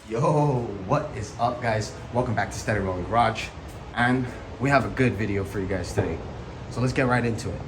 Yo, what is up, guys? Welcome back to SteadyRollin'Garage, and we have a good video for you guys today. So let's get right into it.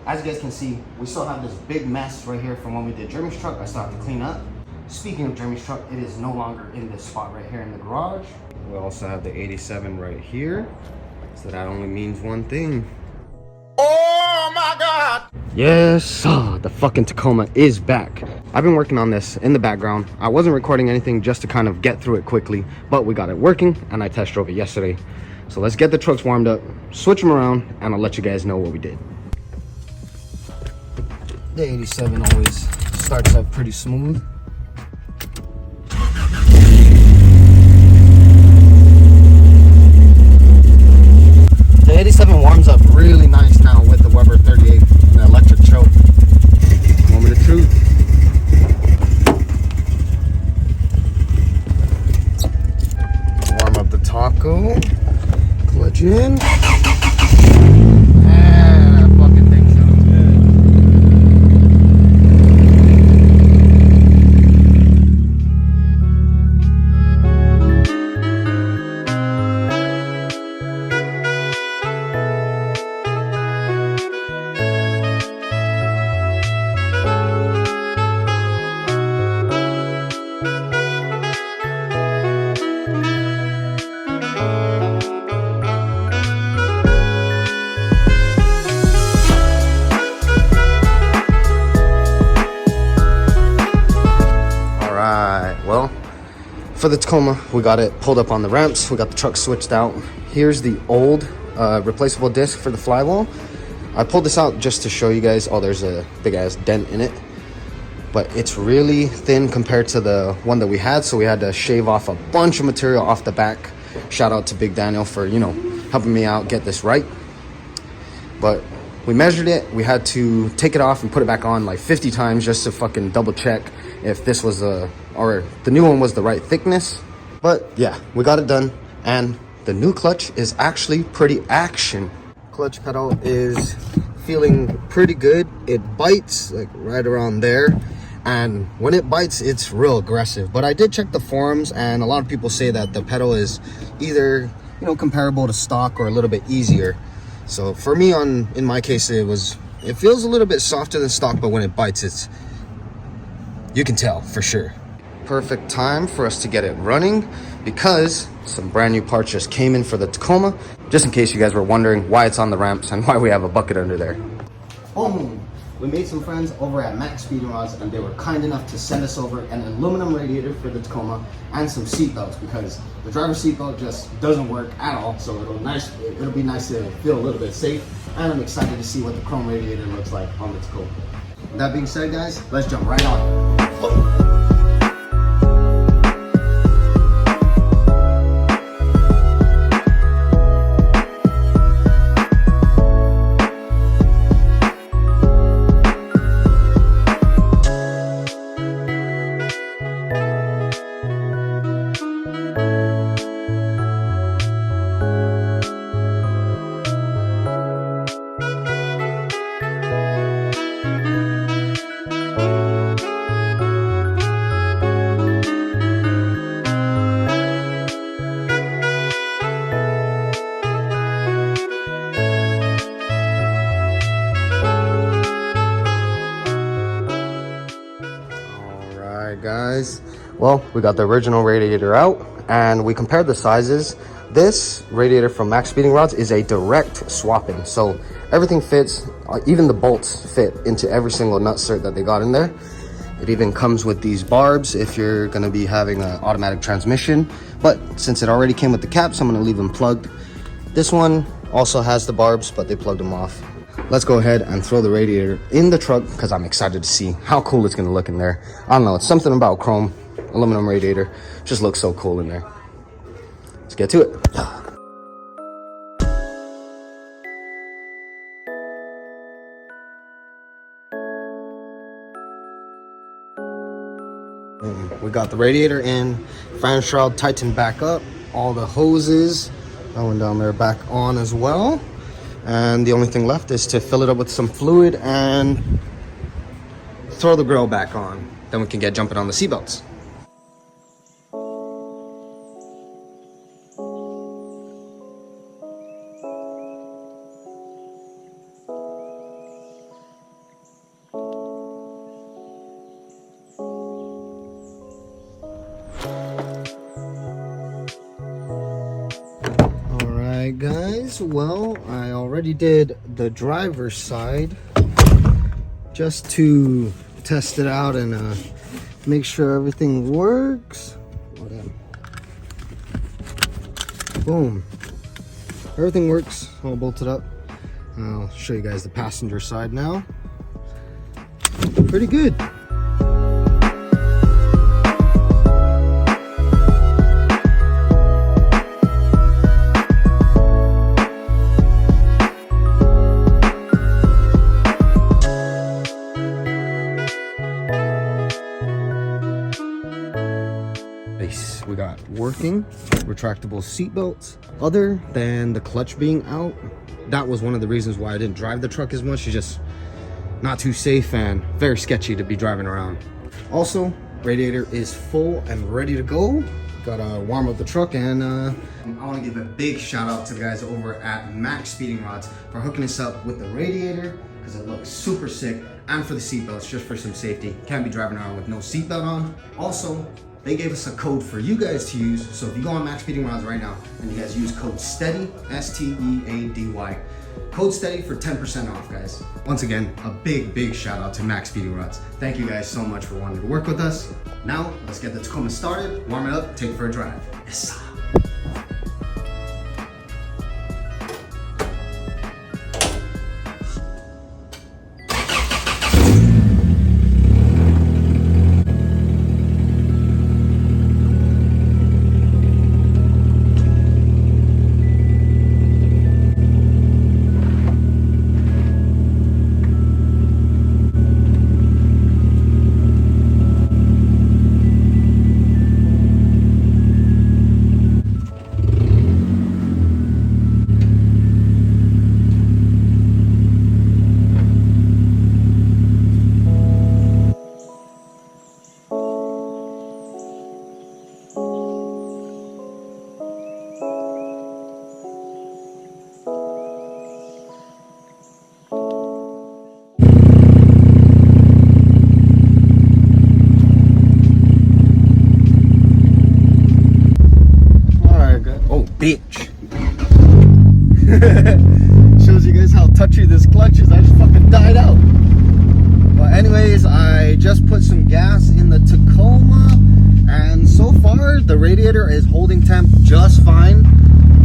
As you guys can see, we still have this big mess right here from when we did Jeremy's truck. I still have to clean up. Speaking of Jeremy's truck, it is no longer in this spot right here in the garage. We also have the 87 right here, so that only means one thing. Oh my God! Yes, the fucking Tacoma is back. I've been working on this in the background. I wasn't recording anything just to kind of get through it quickly, but we got it working and I test drove it yesterday. So let's get the trucks warmed up, switch them around, and I'll let you guys know what we did. The 87 always starts up pretty smooth. The 87 warms up really nice now with the Weber 38 and the electric choke. Moment of truth. Warm up the taco. Clutch in. Yeah, fucking thing sounds good. Well, for the Tacoma, we got it pulled up on the ramps. We got the truck switched out. Here's the old replaceable disc for the flywheel. I pulled this out just to show you guys. Oh, there's a big ass dent in it, but it's really thin compared to the one that we had, so we had to shave off a bunch of material off the back. Shout out to Big Daniel for, you know, helping me out get this right. But we measured it. We had to take it off and put it back on like 50 times just to fucking double check if this was or the new one was the right thickness. But yeah, we got it done, and the new clutch is actually pretty action. Clutch pedal is feeling pretty good. It bites like right around there, and when it bites, it's real aggressive. But I did check the forums, and a lot of people say that the pedal is either, you know, comparable to stock or a little bit easier. So for me, in my case, it feels a little bit softer than stock, but when it bites, you can tell for sure. Perfect time for us to get it running because some brand new parts just came in for the Tacoma, just in case you guys were wondering why it's on the ramps and why we have a bucket under there. Boom! We made some friends over at Max Speeding Rods, and they were kind enough to send us over an aluminum radiator for the Tacoma and some seat belts, because the driver's seat belt just doesn't work at all. So it'll be nice to feel a little bit safe, and I'm excited to see what the chrome radiator looks like on the Tacoma. With that being said, guys, let's jump right on. Boom. Guys, well, we got the original radiator out and we compared the sizes. This radiator from Max Speeding Rods is a direct swap-in, so everything fits, even the bolts fit into every single nutsert that they got in there. It even comes with these barbs if you're going to be having an automatic transmission, but since it already came with the caps, I'm going to leave them plugged. This one also has the barbs, but they plugged them off. Let's go ahead and throw the radiator in the truck because I'm excited to see how cool it's going to look in there. I don't know, it's something about chrome aluminum radiator. Just looks so cool in there. Let's get to it. We got the radiator in, fan shroud tightened back up, all the hoses, that one down there back on as well. And the only thing left is to fill it up with some fluid and throw the grill back on. Then we can get jumping on the seatbelts. right, guys, well, I already did the driver's side just to test it out and make sure everything works. Boom, everything works, all bolted up. I'll show you guys the passenger side now. Pretty good. We got working retractable seat belts. Other than the clutch being out, that was one of the reasons why I didn't drive the truck as much. It's just not too safe and very sketchy to be driving around. Also, radiator is full and ready to go. Gotta warm up the truck, and I want to give a big shout out to the guys over at Max Speeding Rods for hooking us up with the radiator, because it looks super sick, and for the seat belts, just for some safety. Can't be driving around with no seat belt on. Also, they gave us a code for you guys to use. So if you go on Max Speeding Rods right now and you guys use code STEADY, S-T-E-A-D-Y, code STEADY for 10% off, guys. Once again, a big shout out to Max Speeding Rods. Thank you guys so much for wanting to work with us. Now, let's get the Tacoma started, warm it up, take it for a drive. Yes. Bitch. Shows you guys how touchy this clutch is. I just fucking died out. Well, anyways, I just put some gas in the Tacoma, and so far the radiator is holding temp just fine.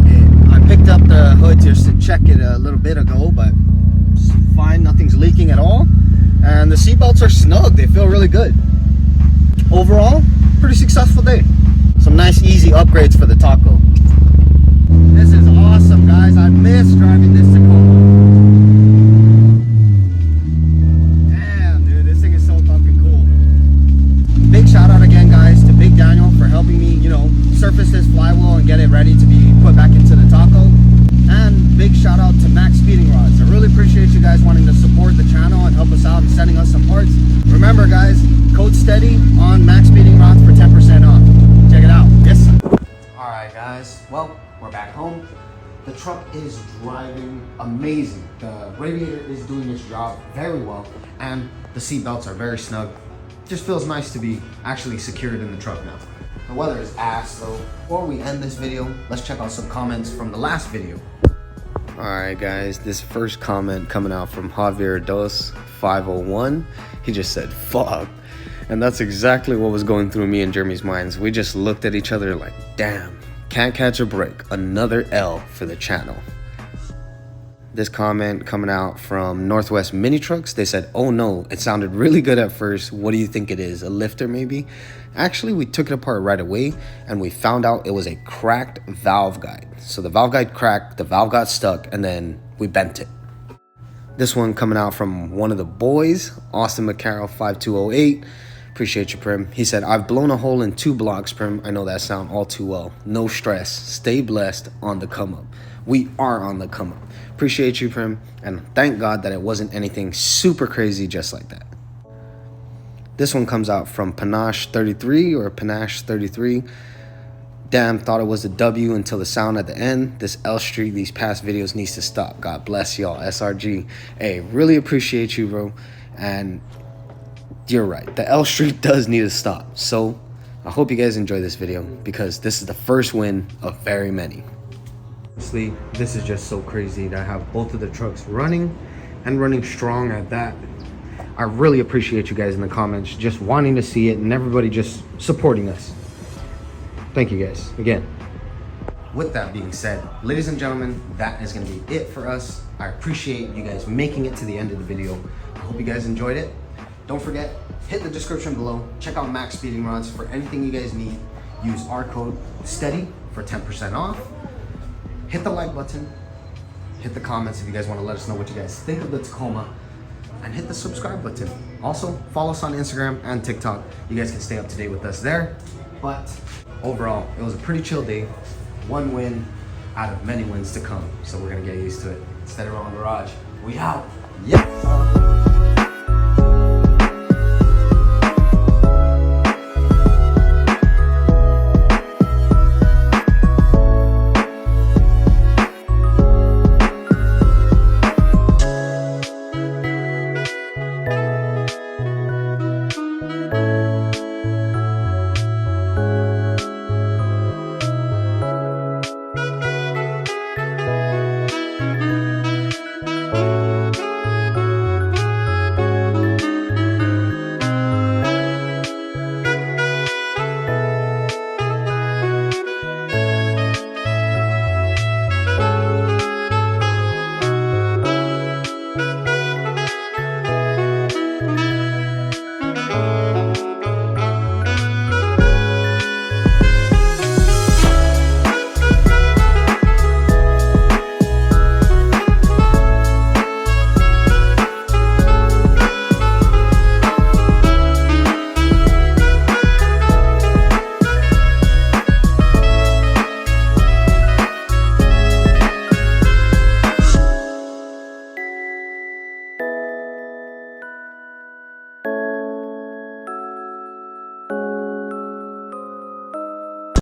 And I picked up the hood just to check it a little bit ago, but it's fine, nothing's leaking at all. And the seatbelts are snug, they feel really good. Overall, pretty successful day. Some nice easy upgrades for the Taco. This is awesome, guys. I miss driving this Tacoma. Damn, dude, this thing is so fucking cool. Big shout out again, guys, to Big Daniel for helping me, surface this flywheel and get it ready to be put back into the Taco. And big shout out to Max Speeding Rods. I really appreciate you guys wanting to support the channel and help us out and sending us some parts. Remember, guys, code STEADY on Max Speeding Rods for 10% off. Check it out. Yes. All right, guys. Well, we're back home. The truck is driving amazing. The radiator is doing its job very well, and the seat belts are very snug. Just feels nice to be actually secured in the truck now. The weather is ass though. Before we end this video, let's check out some comments from the last video. Alright guys, this first comment coming out from Javier Dos 501. He just said, fuck. And that's exactly what was going through me and Jeremy's minds. We just looked at each other like, damn. Can't catch a break. Another L for the channel. This comment coming out from Northwest Mini Trucks. They said, oh no, it sounded really good at first. What do you think it is? A lifter maybe? Actually, we took it apart right away and we found out it was a cracked valve guide. So the valve guide cracked, the valve got stuck, and then we bent it. This one coming out from one of the boys, Austin McCarroll 5208. Appreciate you, Prim. He said, I've blown a hole in 2 blocks, Prim. I know that sound all too well. No stress. Stay blessed on the come up. We are on the come up. Appreciate you, Prim. And thank God that it wasn't anything super crazy just like that. This one comes out from Panache 33 or Panache 33. Damn, thought it was a W until the sound at the end. This L Street, these past videos needs to stop. God bless y'all, SRG. Hey, really appreciate you, bro. And you're right, the L Street does need to stop. So I hope you guys enjoy this video because this is the first win of very many. Honestly, this is just so crazy to have both of the trucks running and running strong at that. I really appreciate you guys in the comments just wanting to see it and everybody just supporting us. Thank you guys again. With that being said, ladies and gentlemen, that is going to be it for us. I appreciate you guys making it to the end of the video. I hope you guys enjoyed it. Don't forget, hit the description below. Check out Max Speeding Rods for anything you guys need. Use our code STEADY for 10% off. Hit the like button. Hit the comments if you guys want to let us know what you guys think of the Tacoma. And hit the subscribe button. Also, follow us on Instagram and TikTok. You guys can stay up to date with us there. But overall, it was a pretty chill day. One win out of many wins to come. So we're gonna get used to it. SteadyRollin'Garage, we out. Yeah.